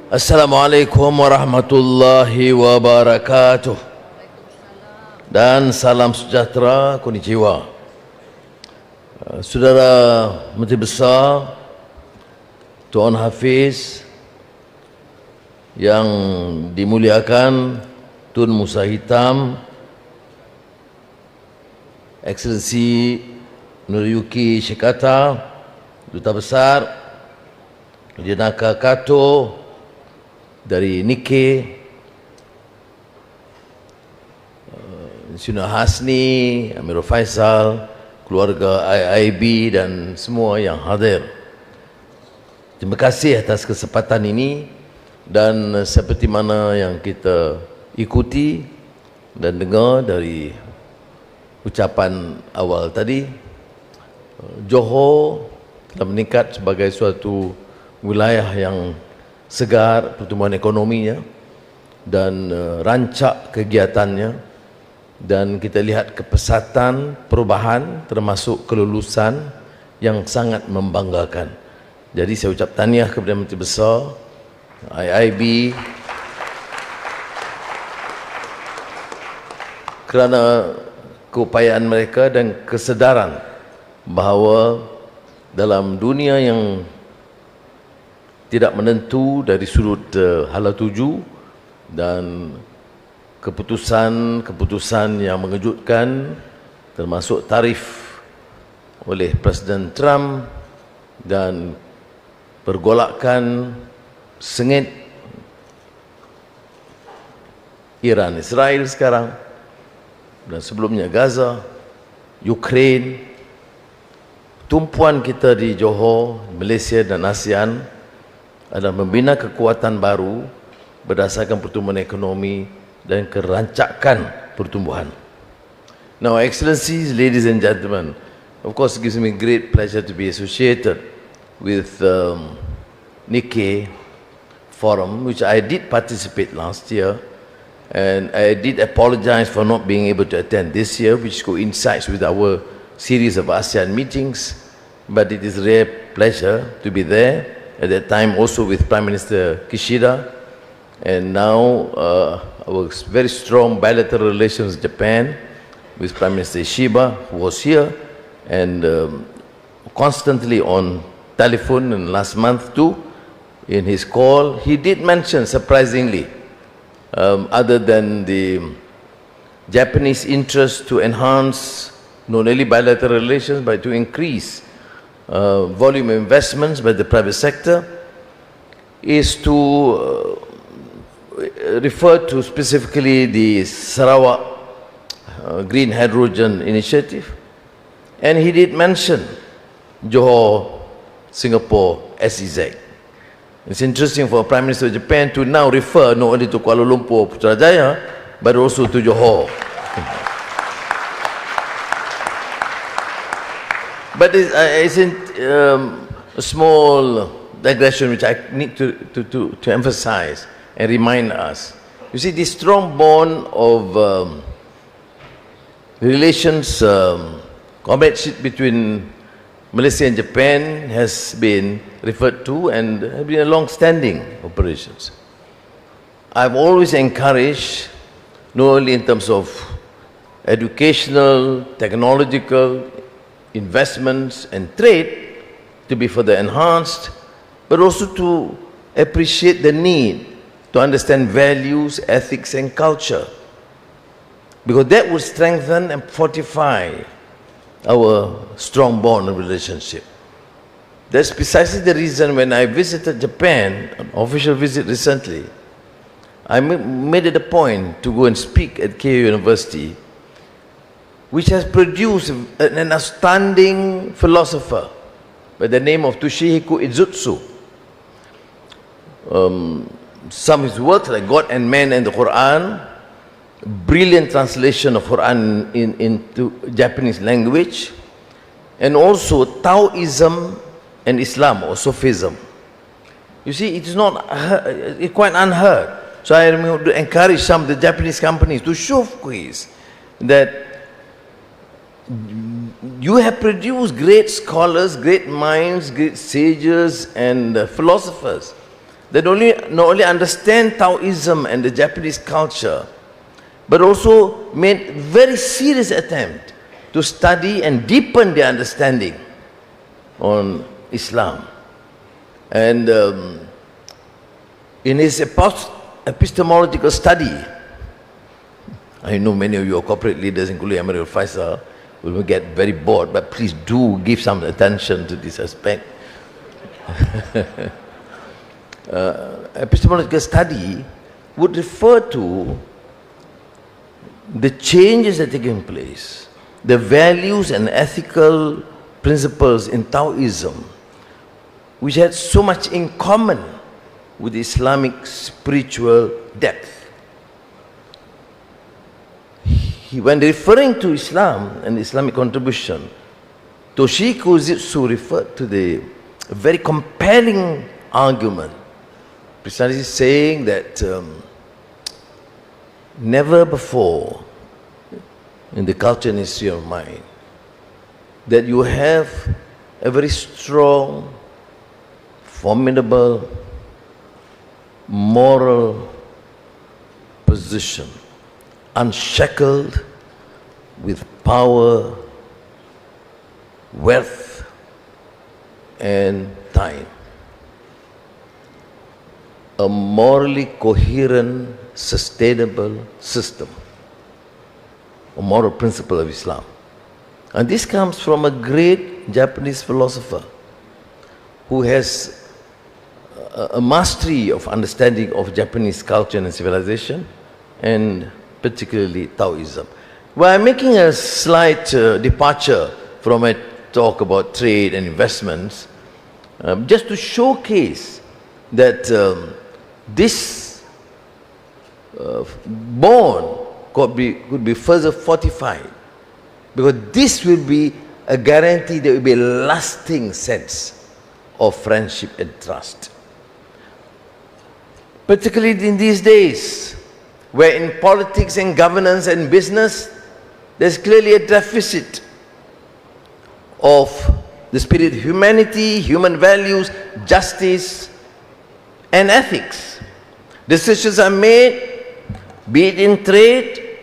Assalamualaikum warahmatullahi wabarakatuh. Dan salam sejahtera, konnichiwa. Saudara Menteri Besar, Tuan Hafiz yang dimuliakan Tun Musa Hitam, Excellency Noriyuki Shikata, Duta Besar, Jenaka Kato dari Nikkei, Sina Hasni, Amirul Faisal, keluarga IIB dan semua yang hadir. Terima kasih atas kesempatan ini, dan seperti mana yang kita ikuti dan dengar dari ucapan awal tadi, Johor telah meningkat sebagai suatu wilayah yang segar pertumbuhan ekonominya dan rancak kegiatannya, dan kita lihat kepesatan perubahan termasuk kelulusan yang sangat membanggakan. Jadi saya ucap tahniah kepada Menteri Besar, IIB, kerana keupayaan mereka dan kesedaran bahawa dalam dunia yang tidak menentu dari sudut hala tuju dan keputusan yang mengejutkan, termasuk tarif oleh Presiden Trump dan pergolakan sengit Iran Israel sekarang, dan sebelumnya Gaza, Ukraine, tumpuan kita di Johor, Malaysia dan ASEAN adalah membina kekuatan baru berdasarkan pertumbuhan ekonomi dan kerancakan pertumbuhan. Now, Excellencies, ladies and gentlemen, of course it gives me great pleasure to be associated with Nikkei Forum, which I did participate last year, and I did apologize for not being able to attend this year, which coincides with our series of ASEAN meetings, but it is a rare pleasure to be there, at that time also with Prime Minister Kishida, and now our very strong bilateral relations with Japan, with Prime Minister Ishiba, who was here, and constantly on telephone, and last month too, in his call, he did mention, surprisingly, other than the Japanese interest to enhance not only bilateral relations, but to increase volume investments by the private sector, is to refer to specifically the Sarawak Green Hydrogen Initiative, and he did mention Johor, Singapore, SEZ. It's interesting for Prime Minister of Japan to now refer not only to Kuala Lumpur, Putrajaya, but also to Johor. But it's a small digression which I need to emphasize and remind us. You see, this strong bond of relations, comradeship between Malaysia and Japan has been referred to and have been a long-standing operations. I've always encouraged, not only in terms of educational, technological, investments and trade to be further enhanced, but also to appreciate the need to understand values, ethics and culture, because that would strengthen and fortify our strong bond and relationship. That's precisely the reason when I visited Japan, an official visit recently, I made it a point to go and speak at Keio University, which has produced an outstanding philosopher by the name of Toshihiko Izutsu. Some of his works like God and Man and the Quran, brilliant translation of Quran into Japanese language, and also Taoism and Islam or Sufism. You see, it is not it's quite unheard. So I encourage some of the Japanese companies to showcase that you have produced great scholars, great minds, great sages and philosophers. that not only understand Taoism and the Japanese culture, but also made very serious attempt to study and deepen their understanding on Islam. And in his epistemological study, I know many of your corporate leaders, including Amirul Faisal, will get very bored, but please do give some attention to this aspect. Epistemological study would refer to the changes that are taking place, the values and ethical principles in Taoism, which had so much in common with Islamic spiritual depth. When referring to Islam and Islamic contribution, Toshiko Zitsu referred to the very compelling argument, precisely saying that never before in the culture and history of mind that you have a very strong, formidable, moral position, unshackled with power, wealth, and time. A morally coherent, sustainable system, a moral principle of Islam. And this comes from a great Japanese philosopher who has a mastery of understanding of Japanese culture and civilization, and particularly Taoism. Well, I'm making a slight departure from a talk about trade and investments, just to showcase that this bond could be further fortified, because this will be a guarantee there will be a lasting sense of friendship and trust. Particularly in these days, where in politics and governance and business, there's clearly a deficit of the spirit of humanity, human values, justice, and ethics. Decisions are made, be it in trade,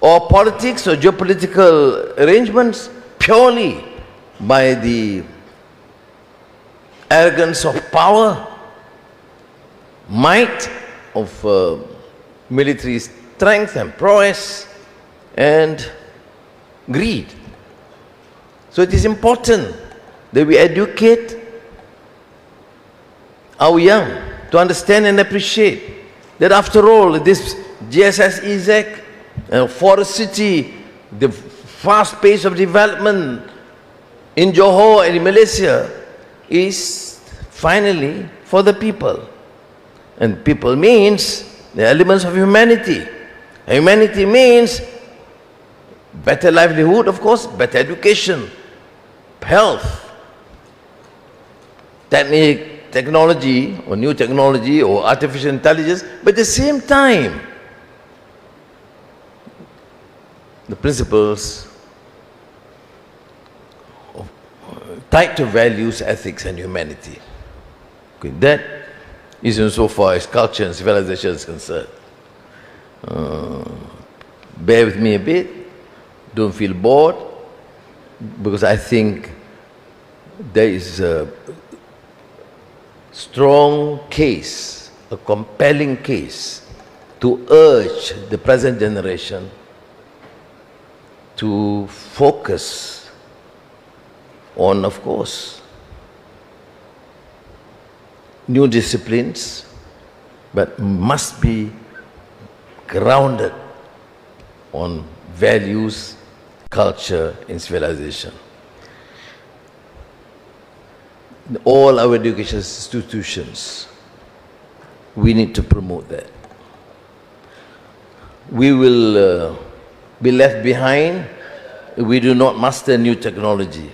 or politics, or geopolitical arrangements, purely by the arrogance of power, might of military strength and prowess, and greed. So it is important that we educate our young to understand and appreciate that after all, this GSS EZEC, Forest City, the fast pace of development in Johor and in Malaysia is finally for the people. And people means the elements of humanity. Humanity means better livelihood, of course, better education, health, technology or new technology or artificial intelligence, but at the same time, the principles tied to values, ethics, and humanity. Okay, that is insofar as culture and civilization is concerned. Bear with me a bit, don't feel bored, because I think there is a strong case, a compelling case to urge the present generation to focus on, of course, new disciplines, but must be grounded on values, culture, and civilization. All our education institutions, we need to promote that. We will be left behind if we do not master new technology.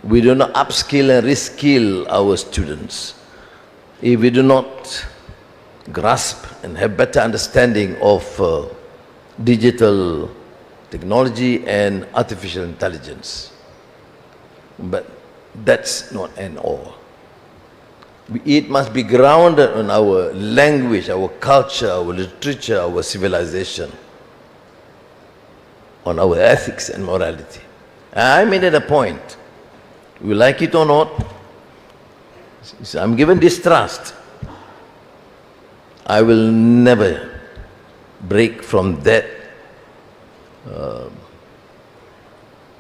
We do not upskill and reskill our students. If we do not grasp and have better understanding of digital technology and artificial intelligence. But that's not an all. It must be grounded on our language, our culture, our literature, our civilization, on our ethics and morality. I made it a point, you like it or not, I'm given this trust. I will never break from that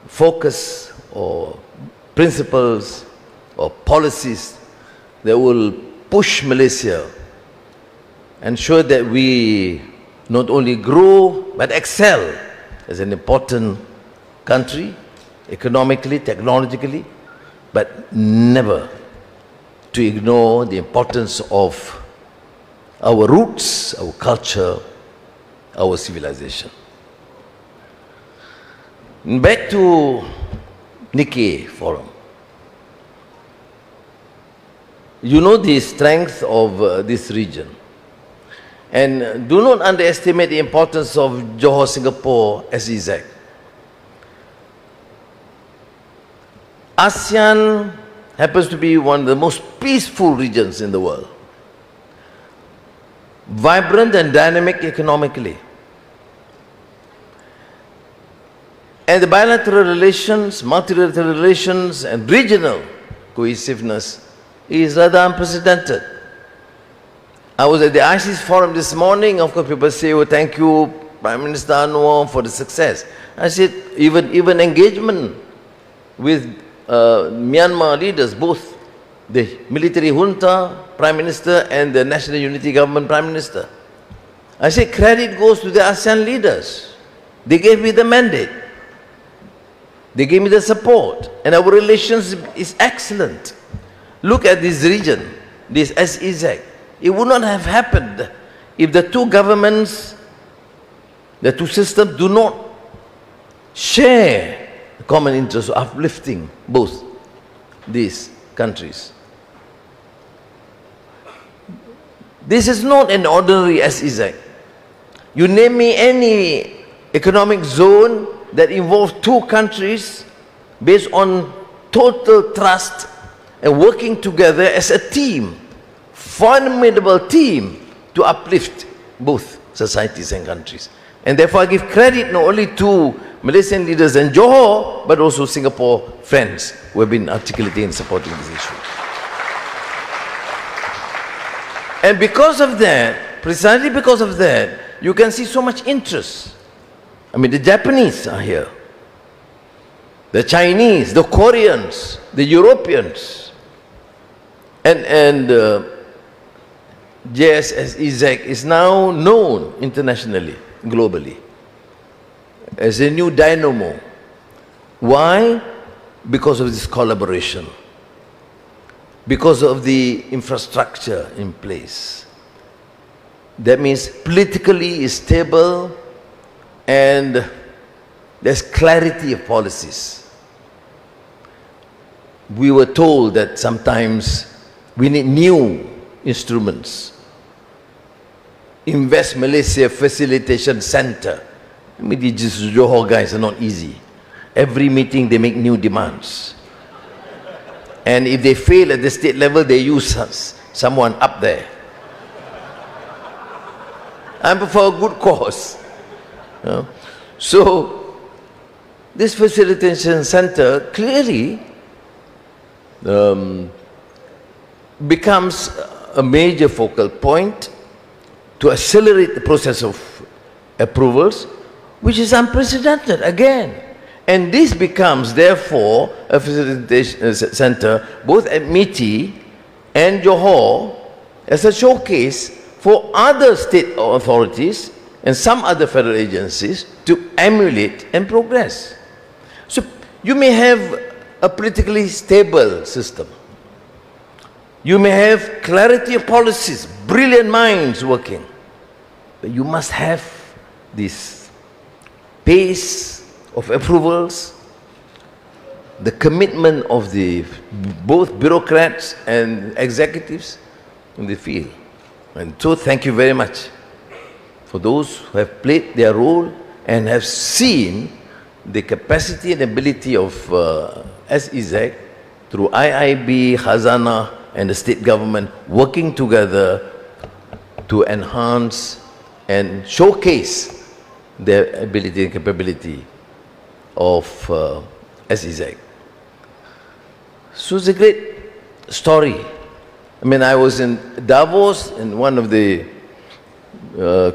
focus or principles or policies that will push Malaysia, ensure that we not only grow but excel as an important country, economically, technologically, but never to ignore the importance of our roots, our culture, our civilization. Back to Nikkei Forum. You know the strength of this region. And do not underestimate the importance of Johor, Singapore, SEZ. ASEAN happens to be one of the most peaceful regions in the world. Vibrant and dynamic economically. And the bilateral relations, multilateral relations, and regional cohesiveness is rather unprecedented. I was at the ISIS forum this morning. Of course, people say, oh, thank you, Prime Minister Anwar, for the success. I said, even engagement with Myanmar leaders, both the military junta Prime Minister and the National Unity Government Prime Minister. I say credit goes to the ASEAN leaders. They gave me the mandate. They gave me the support. And our relations is excellent. Look at this region, this SEZ. It would not have happened if the two governments, the two systems do not share the common interest of uplifting both these countries. This is not an ordinary SEZ. You name me any economic zone that involves two countries based on total trust and working together as a team, formidable team to uplift both societies and countries. And therefore I give credit not only to Malaysian leaders in Johor, but also Singapore friends who have been articulating and supporting this issue. And because of that, precisely because of that, you can see so much interest. I mean, the Japanese are here, the Chinese, the Koreans, the Europeans, and JSSEZ is now known internationally, globally, as a new dynamo. Why? Because of this collaboration, because of the infrastructure in place. That means politically is stable and there's clarity of policies. We were told that sometimes we need new instruments. Invest Malaysia Facilitation Center. I mean, these Johor guys are not easy. Every meeting they make new demands. And if they fail at the state level, they use someone up there. And for a good cause. So, this facilitation center clearly becomes a major focal point to accelerate the process of approvals, which is unprecedented again. And this becomes, therefore, a facilitation center both at MITI and Johor as a showcase for other state authorities and some other federal agencies to emulate and progress. So you may have a politically stable system. You may have clarity of policies, brilliant minds working, but you must have this pace of approvals, the commitment of the both bureaucrats and executives in the field. And so thank you very much for those who have played their role and have seen the capacity and ability of SEZ through IIB, Khazanah, and the state government working together to enhance and showcase the ability and capability of SEZ. So it's a great story. I mean, I was in Davos, and one of the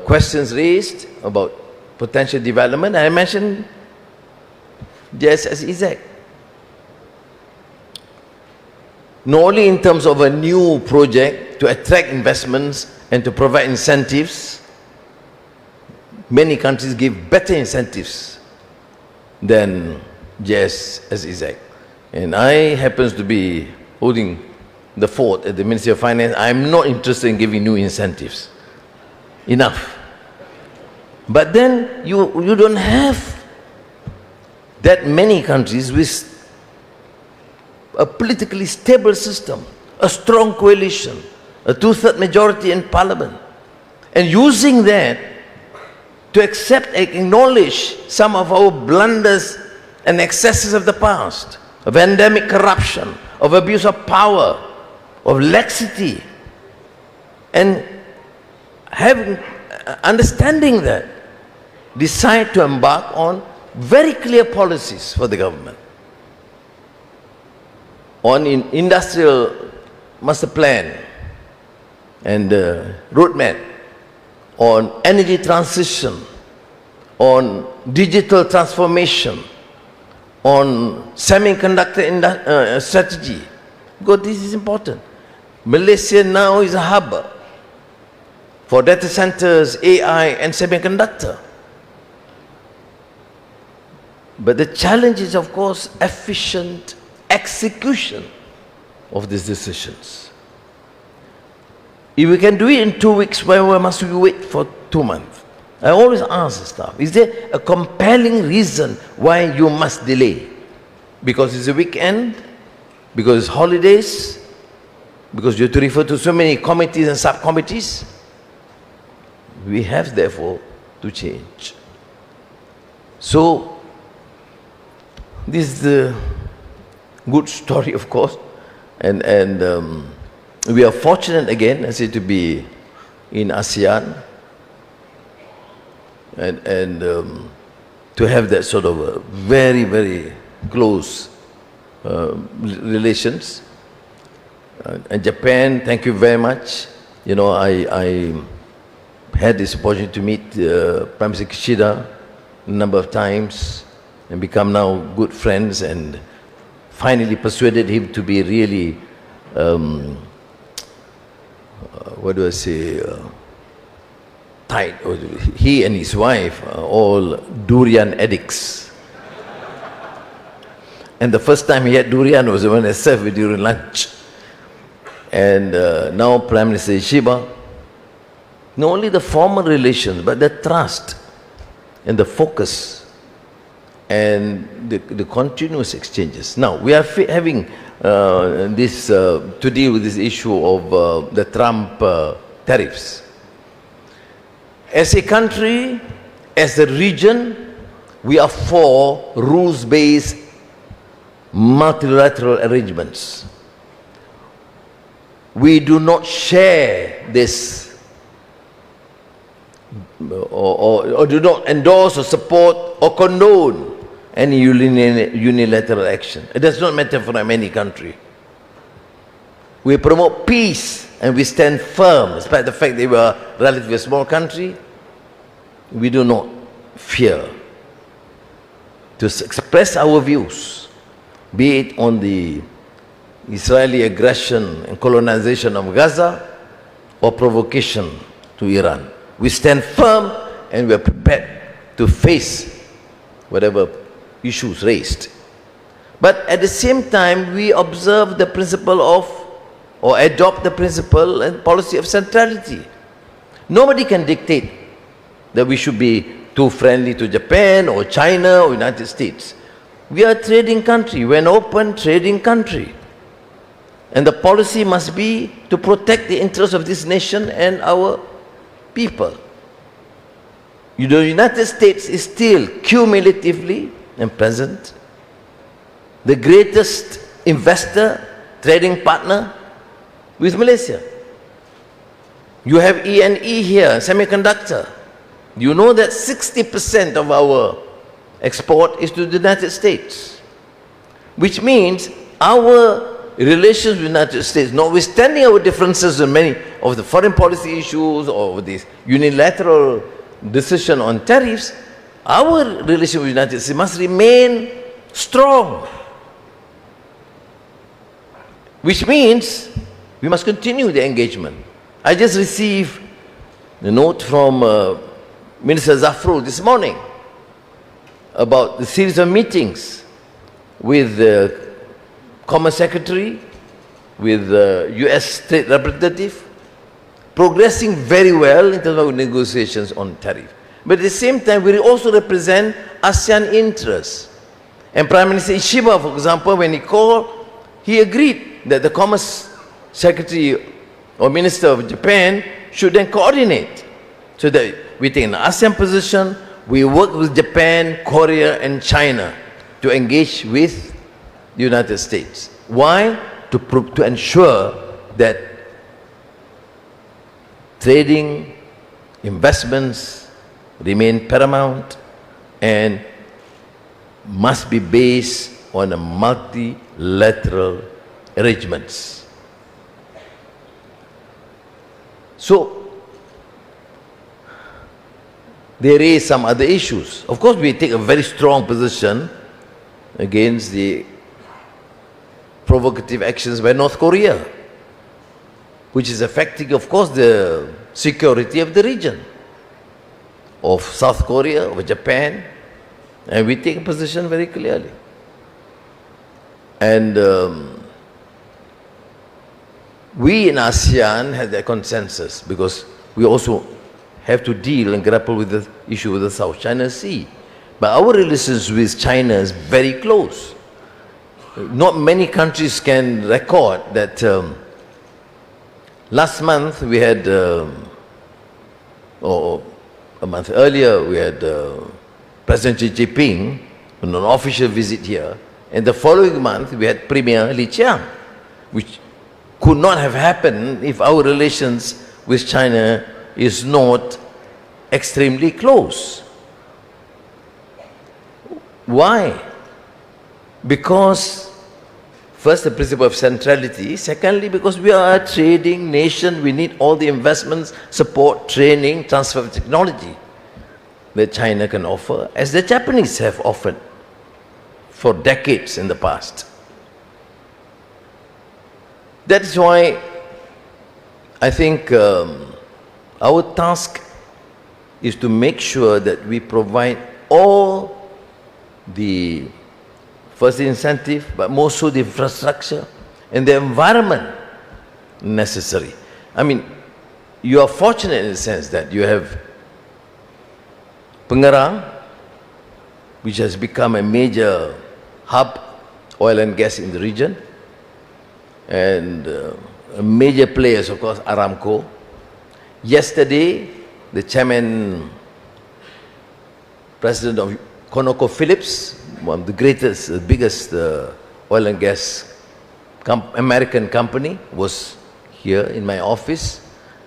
questions raised about potential development, I mentioned JSSEZ. Not only in terms of a new project to attract investments and to provide incentives, many countries give better incentives than JSSEZ. And I happen to be holding the fort at the Ministry of Finance. I'm not interested in giving new incentives. Enough. But then you don't have that many countries with a politically stable system, a strong coalition, a two-thirds majority in parliament, and using that to accept and acknowledge some of our blunders and excesses of the past, of endemic corruption, of abuse of power, of laxity, and having understanding that, decide to embark on very clear policies for the government on industrial master plan and roadmap, on energy transition, on digital transformation, on semiconductor strategy. Because this is important. Malaysia now is a hub for data centers, AI, and semiconductor. But the challenge is, of course, efficient execution of these decisions. If we can do it in 2 weeks, why must we wait for 2 months? I always ask the staff, is there a compelling reason why you must delay? Because it's a weekend? Because it's holidays? Because you have to refer to so many committees and subcommittees? We have, therefore, to change. So, this is the good story, of course, and we are fortunate again, I say, to be in ASEAN and to have that sort of very, very close relations. And Japan, thank you very much. You know, I had this opportunity to meet Prime Minister Kishida a number of times and become now good friends, and finally persuaded him to be really, what do I say, tight. He and his wife are all durian addicts. And the first time he had durian was when I served during lunch. And now Prime Minister Ishiba, not only the formal relations, but the trust and the focus and the continuous exchanges. Now, we are having this, to deal with this issue of the Trump tariffs. As a country, as a region, we are for rules-based multilateral arrangements. We do not share this or do not endorse or support or condone any unilateral action. It does not matter for any country. We promote peace and we stand firm, despite the fact they were a relatively small country. We do not fear to express our views, be it on the Israeli aggression and colonization of Gaza or provocation to Iran. We stand firm and we are prepared to face whatever issues raised. But at the same time, we observe the principle of, or adopt the principle and policy of centrality. Nobody can dictate that we should be too friendly to Japan or China or United States. We are a trading country. We're an open trading country. And the policy must be to protect the interests of this nation and our people. The United States is still cumulatively and present the greatest investor, trading partner, with Malaysia. You have E&E here, semiconductor. You know that 60% of our export is to the United States, which means our relations with the United States, notwithstanding our differences in many of the foreign policy issues or this unilateral decision on tariffs, our relation with the United States must remain strong, which means we must continue the engagement. I just received a note from Minister Zafrul this morning about the series of meetings with the Commerce Secretary, with the US State Representative, progressing very well in terms of negotiations on tariff. But at the same time, we also represent ASEAN interests. And Prime Minister Ishiba, for example, when he called, he agreed that the Commerce Secretary or Minister of Japan should then coordinate so that we take an ASEAN position, we work with Japan, Korea and China to engage with the United States. Why? To ensure that trading, investments remain paramount and must be based on a multilateral arrangements. So, there is some other issues. Of course, we take a very strong position against the provocative actions by North Korea, which is affecting, of course, the security of the region, of South Korea, of Japan, and we take a position very clearly. And we in ASEAN have that consensus because we also have to deal and grapple with the issue of the South China Sea. But our relations with China is very close. Not many countries can record that last month we had, or a month earlier, we had President Xi Jinping on an official visit here, and the following month we had Premier Li Qiang, which could not have happened if our relations with China is not extremely close. Why? Because first, the principle of centrality. Secondly, because we are a trading nation, we need all the investments, support, training, transfer of technology that China can offer, as the Japanese have offered for decades in the past. That is why I think our task is to make sure that we provide all the first incentive, but more so the infrastructure and the environment necessary. I mean, you are fortunate in the sense that you have Pengerang, which has become a major hub, oil and gas in the region, and major players, of course, Aramco. Yesterday, the chairman, president of ConocoPhillips, one of the greatest, the biggest oil and gas American company, was here in my office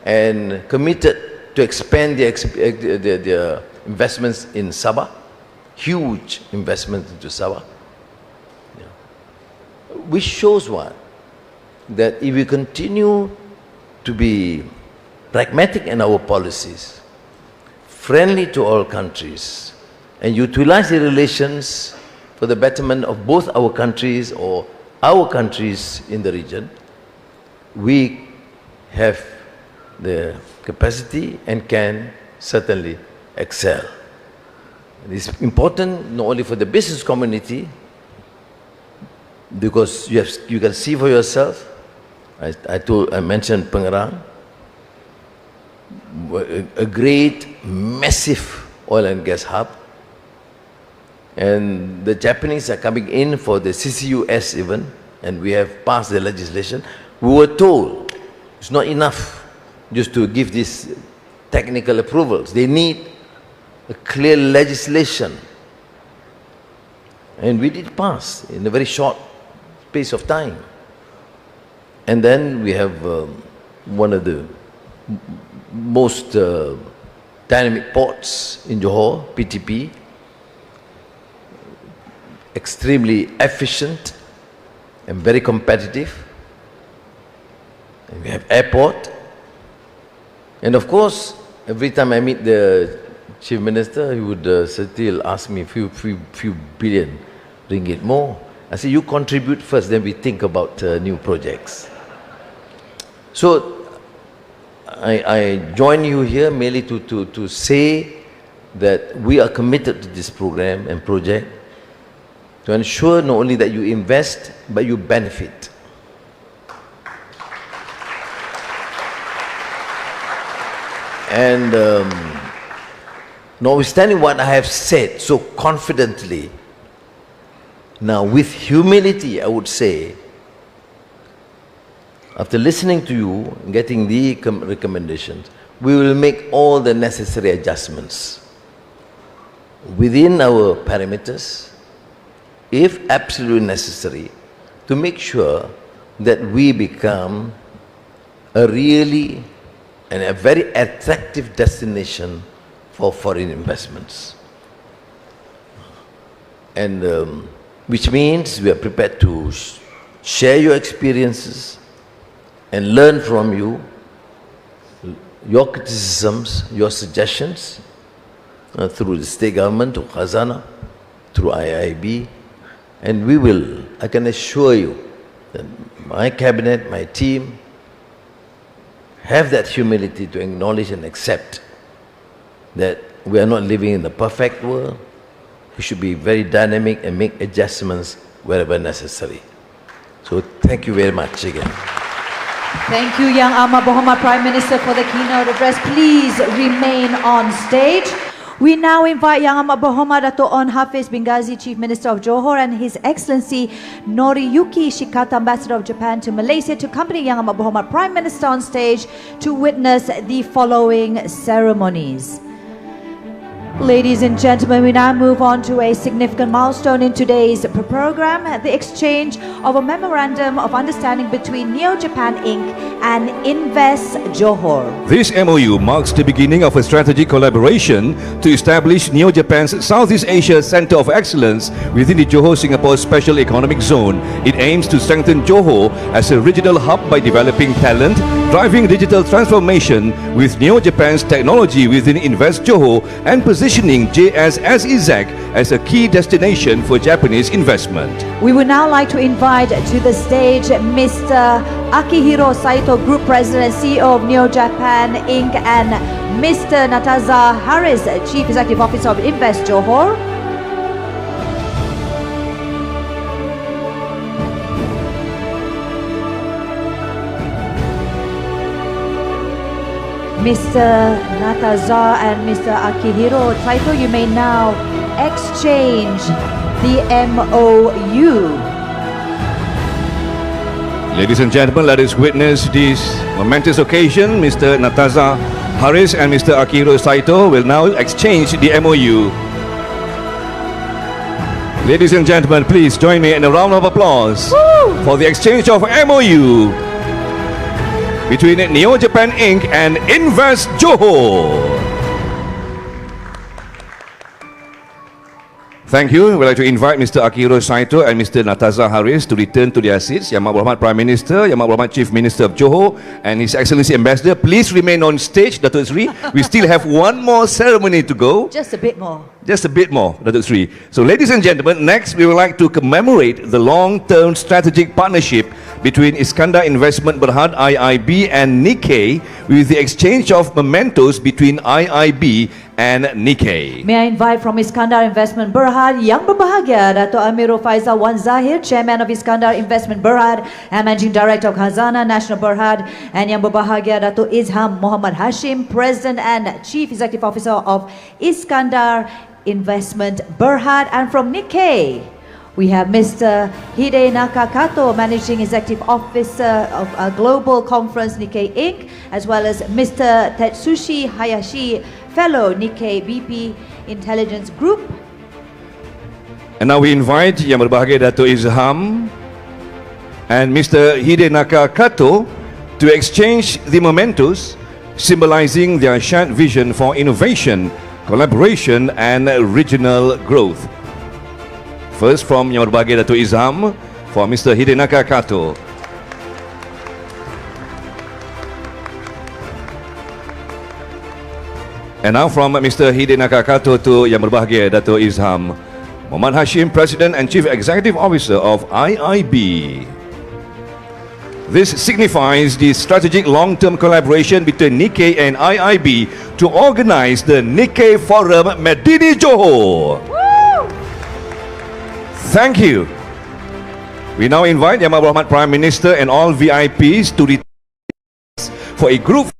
and committed to expand the investments in Sabah, huge investments into Sabah. Yeah. Which shows what? That if we continue to be pragmatic in our policies, friendly to all countries, and utilize the relations for the betterment of both our countries or our countries in the region, we have the capacity and can certainly excel. It is important not only for the business community, because you can see for yourself. I mentioned Pengerang, a great, massive oil and gas hub. And the Japanese are coming in for the CCUS even, and we have passed the legislation. We were told it's not enough just to give these technical approvals. They need a clear legislation. And we did pass in a very short space of time. And then we have one of the most dynamic ports in Johor, PTP, extremely efficient and very competitive. And we have airport. And of course, every time I meet the Chief Minister, he would still ask me few billion ringgit more. I say, you contribute first, then we think about new projects. So I join you here merely to say that we are committed to this program and project to ensure not only that you invest, but you benefit. And notwithstanding what I have said so confidently, now with humility I would say, after listening to you and getting the recommendations, we will make all the necessary adjustments within our parameters, if absolutely necessary, to make sure that we become a really and a very attractive destination for foreign investments. And which means we are prepared to share your experiences and learn from you, your criticisms, your suggestions through the state government, through Khazanah, through IIB, and we will, I can assure you that my cabinet, my team, have that humility to acknowledge and accept that we are not living in the perfect world. We should be very dynamic and make adjustments wherever necessary. So thank you very much again. Thank you, Yang Amat Berhormat Prime Minister, for the keynote address. Please remain on stage. We now invite Yang Amat Berhormat Dato' On Hafiz bin Ghazi, Chief Minister of Johor, and His Excellency Noriyuki Shikata, Ambassador of Japan to Malaysia, to accompany Yang Amat Berhormat Prime Minister on stage to witness the following ceremonies. Ladies and gentlemen, we now move on to a significant milestone in today's program, the exchange of a memorandum of understanding between Neo Japan Inc. and Invest Johor. This MOU marks the beginning of a strategic collaboration to establish Neo Japan's Southeast Asia Center of Excellence within the Johor-Singapore Special Economic Zone. It aims to strengthen Johor as a regional hub by developing talent, driving digital transformation with Neo Japan's technology within Invest Johor, and positioning JSSEZAC as a key destination for Japanese investment. We would now like to invite to the stage Mr. Akihiro Saito, Group President and CEO of Neo Japan Inc. and Mr. Nataza Harris, Chief Executive Officer of Invest Johor. Mr. Nataza and Mr. Akihiro Saito, you may now exchange the MOU. Ladies and gentlemen, let us witness this momentous occasion. Mr. Nataza Harris and Mr. Akihiro Saito will now exchange the MOU. Ladies and gentlemen, please join me in a round of applause for the exchange of MOU between Neo Japan Inc. and Invest Johor. Thank you. We'd like to invite Mr. Akihiro Saito and Mr. Nataza Harris to return to their seats. Yang Amat Berhormat Prime Minister, Yang Amat Berhormat Chief Minister of Johor, and His Excellency Ambassador, please remain on stage, Datuk Sri. We still have one more ceremony to go. Just a bit more. Just a bit more, Datuk Sri. So, ladies and gentlemen, next we would like to commemorate the long-term strategic partnership between Iskandar Investment Berhad IIB and Nikkei with the exchange of mementos between IIB and Nikkei. May I invite from Iskandar Investment Berhad Yang Berbahagia Dato' Amirul Faizal Wan Zahir, Chairman of Iskandar Investment Berhad and Managing Director of Khazanah National Berhad, and Yang Berbahagia Dato' Izham Muhammad Hashim, President and Chief Executive Officer of Iskandar Investment Berhad. And from Nikkei, we have Mr. Hide Nakakato, Managing Executive Officer of a Global Conference Nikkei Inc., as well as Mr. Tetsushi Hayashi, Fellow Nikkei BP Intelligence Group. And now we invite Yang Berbahagia Dato' Izham and Mr. Hidenaka Kato to exchange the mementos symbolizing their shared vision for innovation, collaboration and regional growth. First from Yang Berbahagia Dato' Izham for Mr. Hidenaka Kato. And now from Mr. Hidenaka Kato to Yang Berbahagia Dato' Izham Muhammad Hashim, President and Chief Executive Officer of IIB. This signifies the strategic long-term collaboration between Nikkei and IIB to organize the Nikkei Forum Medini Johor. Thank you. We now invite Yang Amat Berhormat Prime Minister and all VIPs to return for a group